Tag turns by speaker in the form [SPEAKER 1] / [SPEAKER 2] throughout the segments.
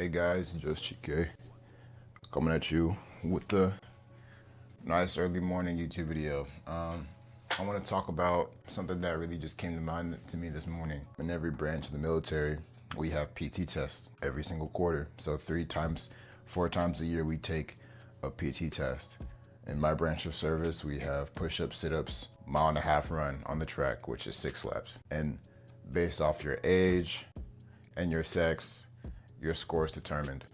[SPEAKER 1] Hey guys, just chike coming at you with the nice early morning YouTube video. I want to talk about something that really just came to mind to me this morning. In every branch of the military, we have PT tests every single quarter. So 4 times a year, we take a PT test. In my branch of service, we have push-ups, sit-ups, mile-and-a-half run on the track, which is 6 laps. And based off your age and your sex, your score is determined.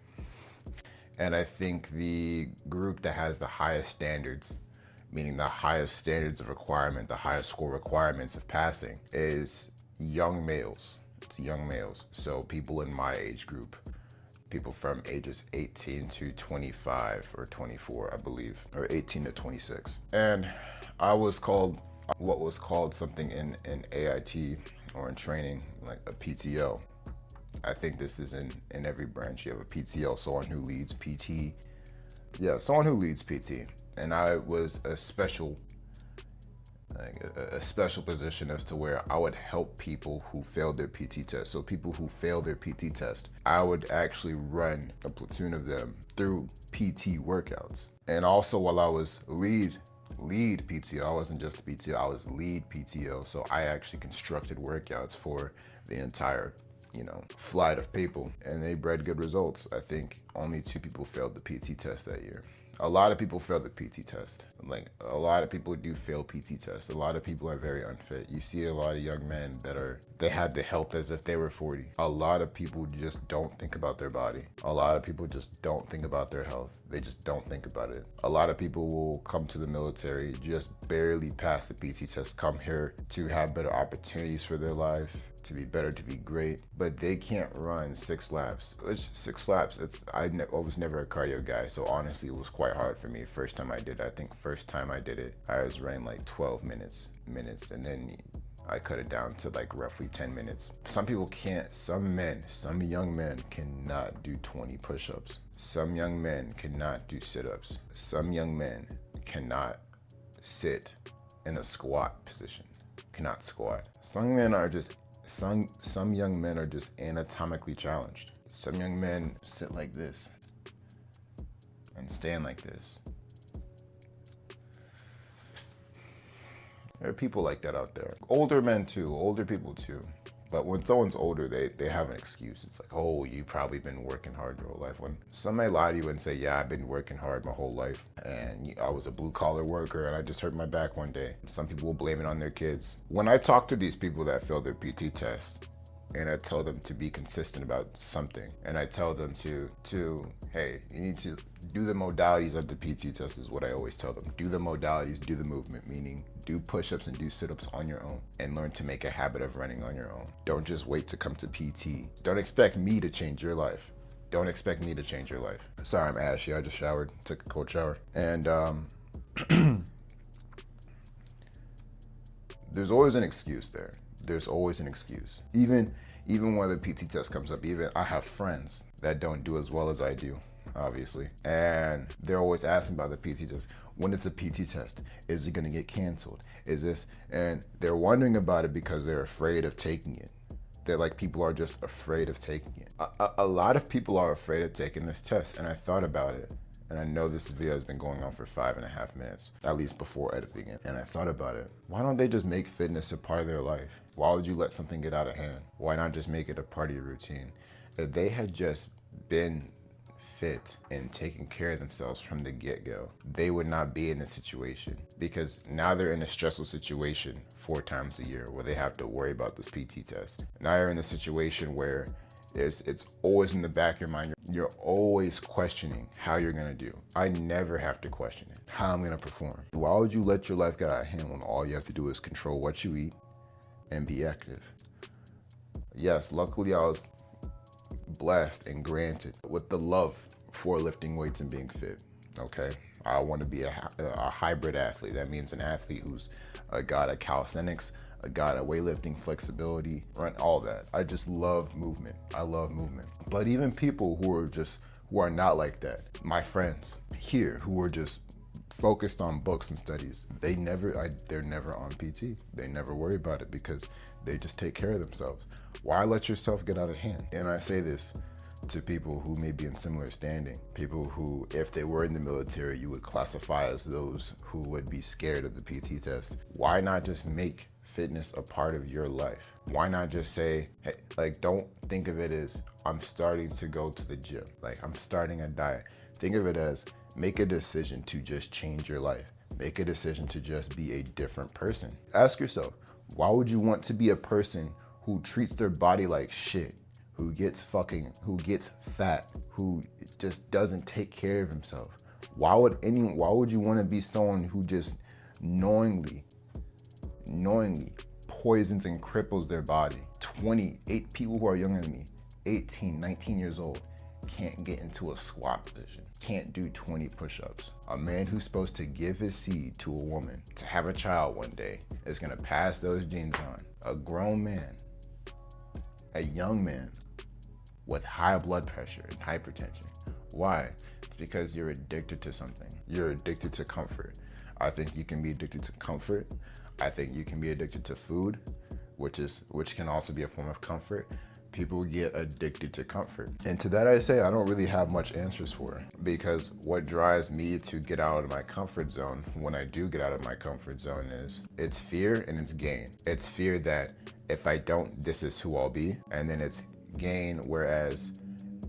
[SPEAKER 1] And I think the group that has the highest standards, meaning the highest standards of requirement, the highest score requirements of passing, is young males. It's young males. So people in my age group, people from ages 18 to 25 or 24, I believe, or 18 to 26. And I was called what was called something in AIT or in training, like a PTO. I think this is in every branch. You have a PTO, someone who leads PT. Yeah, someone who leads PT. And I was a special position as to where I would help people who failed their PT test. So people who failed their PT test, I would actually run a platoon of them through PT workouts. And also while I was lead PTO, I wasn't just PTO, I was lead PTO. So I actually constructed workouts for the entire flight of people, and they bred good results. I think only 2 people failed the PT test that year. A lot of people failed the PT test. Like, a lot of people do fail PT tests. A lot of people are very unfit. You see a lot of young men they had the health as if they were 40. A lot of people just don't think about their body. A lot of people just don't think about their health. They just don't think about it. A lot of people will come to the military, just barely pass the PT test, come here to have better opportunities for their life, to be better, to be great, but they can't run 6 laps. Which 6 laps, I was never a cardio guy, so honestly, it was quite hard for me. First time I did it, I was running like 12 minutes, and then I cut it down to like roughly 10 minutes. Some people can't, some young men cannot do 20 push-ups. Some young men cannot do sit-ups. Some young men cannot sit in a squat position, cannot squat. Some young men are just anatomically challenged. Some young men sit like this and stand like this. There are people like that out there. Older men too, older people too. But when someone's older, they have an excuse. It's like, oh, you've probably been working hard your whole life. When some may lie to you and say, yeah, I've been working hard my whole life, and I was a blue collar worker and I just hurt my back one day. Some people will blame it on their kids. When I talk to these people that failed their PT test, and I tell them to be consistent about something, and I tell them to hey, you need to do the modalities of the PT test, is what I always tell them. Do the modalities, do the movement, meaning do push-ups and do sit-ups on your own, and learn to make a habit of running on your own. Don't just wait to come to PT. Don't expect me to change your life. Don't expect me to change your life. Sorry, I'm ashy. I just showered, took a cold shower. And there's always an excuse there. There's always an excuse. Even when the PT test comes up, even I have friends that don't do as well as I do, obviously. And they're always asking about the PT test. When is the PT test? Is it gonna get canceled? Is this? And they're wondering about it because they're afraid of taking it. They're like, people are just afraid of taking it. A lot of people are afraid of taking this test, and I thought about it. And I know this video has been going on for 5.5 minutes, at least before editing it. And I thought about it. Why don't they just make fitness a part of their life? Why would you let something get out of hand? Why not just make it a part of your routine? If they had just been fit and taking care of themselves from the get-go, they would not be in this situation, because now they're in a stressful situation 4 times a year where they have to worry about this PT test. Now you're in a situation where it's always in the back of your mind. You're always questioning how you're gonna do. I never have to question it, how I'm gonna perform. Why would you let your life get out of hand when all you have to do is control what you eat and be active? Yes, luckily I was blessed and granted with the love for lifting weights and being fit, okay? I want to be a hybrid athlete. That means an athlete who's a god at calisthenics, a god at weightlifting, flexibility, run, all that. I just love movement. I love movement. But even people who are not like that, my friends here who are just focused on books and studies, they're never on PT. They never worry about it because they just take care of themselves. Why let yourself get out of hand? And I say this to people who may be in similar standing, people who, if they were in the military, you would classify as those who would be scared of the PT test. Why not just make fitness a part of your life? Why not just say, hey, like, don't think of it as I'm starting to go to the gym, like I'm starting a diet. Think of it as make a decision to just change your life. Make a decision to just be a different person. Ask yourself, why would you want to be a person who treats their body like shit, who gets fat, who just doesn't take care of himself? Why would you want to be someone who just knowingly poisons and cripples their body? 28 people who are younger than me, 18, 19 years old, can't get into a squat position, can't do 20 push-ups. A man who's supposed to give his seed to a woman to have a child one day is gonna pass those genes on. A grown man, a young man with high blood pressure and hypertension. Why? It's because you're addicted to something. You're addicted to comfort. I think you can be addicted to comfort. I think you can be addicted to food, which can also be a form of comfort. People get addicted to comfort. And to that I say, I don't really have much answers for, because what drives me to get out of my comfort zone when I do get out of my comfort zone is it's fear and it's gain. It's fear that if I don't, this is who I'll be. And then it's gain, whereas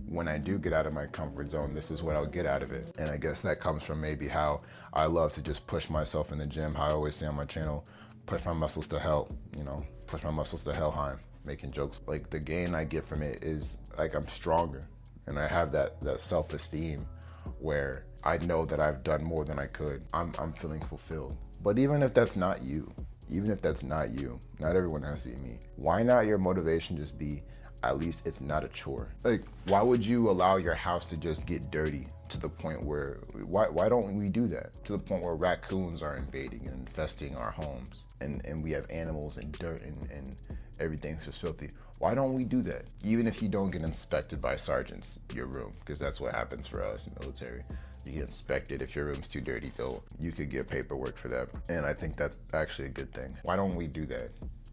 [SPEAKER 1] when I do get out of my comfort zone, this is what I'll get out of it. And I guess that comes from maybe how I love to just push myself in the gym, how I always say on my channel, push my muscles to hell, push my muscles to Helheim, making jokes. Like, the gain I get from it is like I'm stronger, and I have that self-esteem where I know that I've done more than I could. I'm feeling fulfilled. But even if that's not you, not everyone has to be me. Why not your motivation just be, at least it's not a chore? Like, why would you allow your house to just get dirty to the point where, why don't we do that? To the point where raccoons are invading and infesting our homes, and we have animals and dirt and everything's just filthy. Why don't we do that? Even if you don't get inspected by sergeants, your room, because that's what happens for us in the military. You get inspected. If your room's too dirty, you could get paperwork for that. And I think that's actually a good thing. Why don't we do that?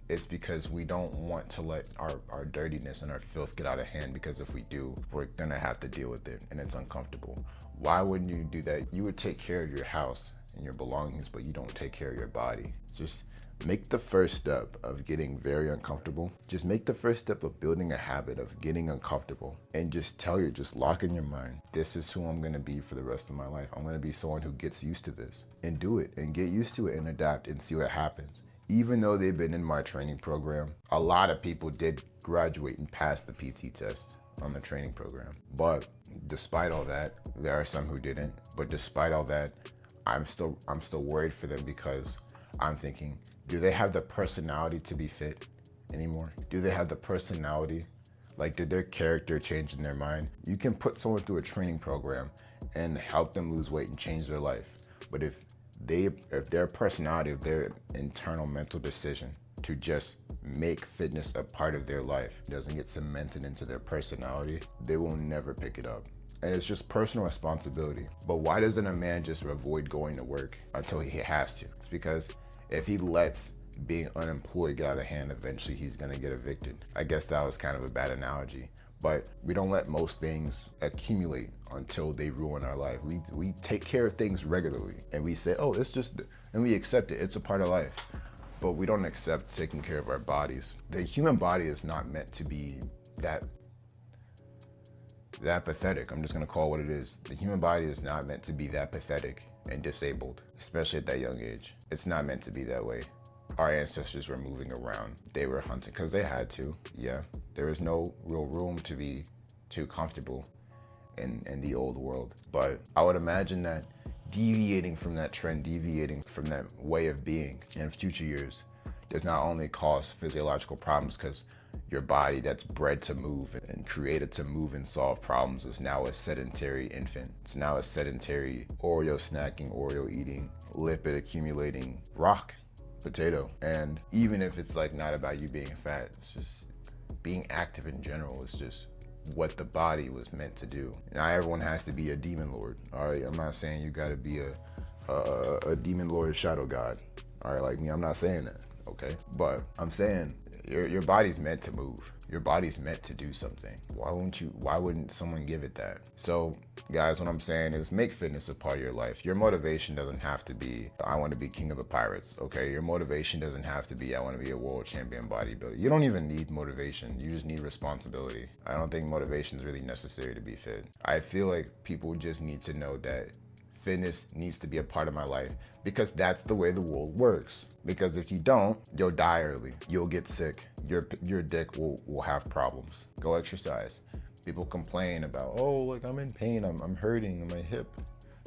[SPEAKER 1] It's because we don't want to let our dirtiness and our filth get out of hand, because if we do, we're gonna have to deal with it, and it's uncomfortable. Why wouldn't you do that? You would take care of your house and your belongings, but you don't take care of your body. Just make the first step of getting very uncomfortable. Just make the first step of building a habit of getting uncomfortable, and just lock in your mind, this is who I'm gonna be for the rest of my life. I'm gonna be someone who gets used to this, and do it, and get used to it, and adapt, and see what happens. Even though they've been in my training program, a lot of people did graduate and pass the PT test on the training program. But despite all that, there are some who didn't. But despite all that, I'm still worried for them, because I'm thinking, do they have the personality to be fit anymore? Do they have the personality? Like, did their character change in their mind? You can put someone through a training program and help them lose weight and change their life. But if their personality, if their internal mental decision to just make fitness a part of their life doesn't get cemented into their personality, they will never pick it up. And it's just personal responsibility. But why doesn't a man just avoid going to work until he has to? It's because if he lets being unemployed get out of hand, eventually he's gonna get evicted. I guess that was kind of a bad analogy, but we don't let most things accumulate until they ruin our life. We take care of things regularly, and we say, oh, it's just, and we accept it, it's a part of life. But we don't accept taking care of our bodies. The human body is not meant to be that pathetic. I'm just gonna call it what it is. The human body is not meant to be that pathetic and disabled, especially at that young age. It's not meant to be that way. Our ancestors were moving around. They were hunting because they had to. Yeah, there was no real room to be too comfortable in the old world. But I would imagine that deviating from that trend, deviating from that way of being in future years does not only cause physiological problems, because your body that's bred to move and created to move and solve problems is now a sedentary infant. It's now a sedentary Oreo snacking, Oreo eating, lipid accumulating rock potato. And even if it's like not about you being fat, it's just being active in general. It's just what the body was meant to do. Not everyone has to be a demon lord. All right, I'm not saying you got to be a demon lord shadow god. All right, like me, I'm not saying that. Okay, but I'm saying your body's meant to move. Your body's meant to do something. Why wouldn't someone give it that? So guys, what I'm saying is make fitness a part of your life. Your motivation doesn't have to be, I want to be king of the pirates, okay? Your motivation doesn't have to be, I want to be a world champion bodybuilder. You don't even need motivation. You just need responsibility. I don't think motivation is really necessary to be fit. I feel like people just need to know that fitness needs to be a part of my life because that's the way the world works. Because if you don't, you'll die early. You'll get sick. Your dick will have problems. Go exercise. People complain about, oh, like I'm in pain, I'm hurting in my hip.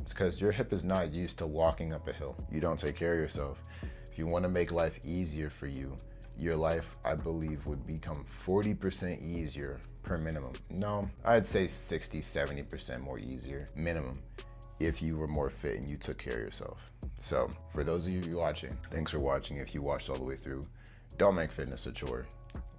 [SPEAKER 1] It's because your hip is not used to walking up a hill. You don't take care of yourself. If you want to make life easier for you, your life, I believe, would become 40% easier per minimum. No, I'd say 60, 70% more easier minimum if you were more fit and you took care of yourself. So for those of you watching, thanks for watching. If you watched all the way through, don't make fitness a chore.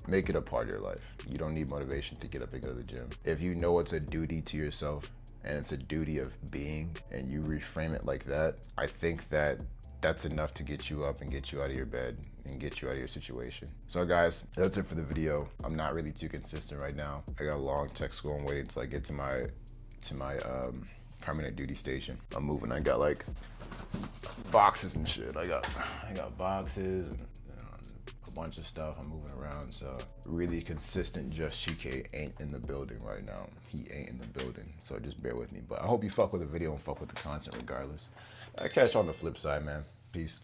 [SPEAKER 1] Make it a part of your life. You don't need motivation to get up and go to the gym. If you know it's a duty to yourself and it's a duty of being, and you reframe it like that, I think that that's enough to get you up and get you out of your bed and get you out of your situation. So guys, that's it for the video. I'm not really too consistent right now. I got a long tech school. I'm waiting until I get to my permanent duty station. I'm moving. I got like boxes and shit. I got boxes and a bunch of stuff. I'm moving around. So really consistent. Just Chike ain't in the building right now. He ain't in the building. So just bear with me. But I hope you fuck with the video and fuck with the content regardless. I catch you on the flip side, man. Peace.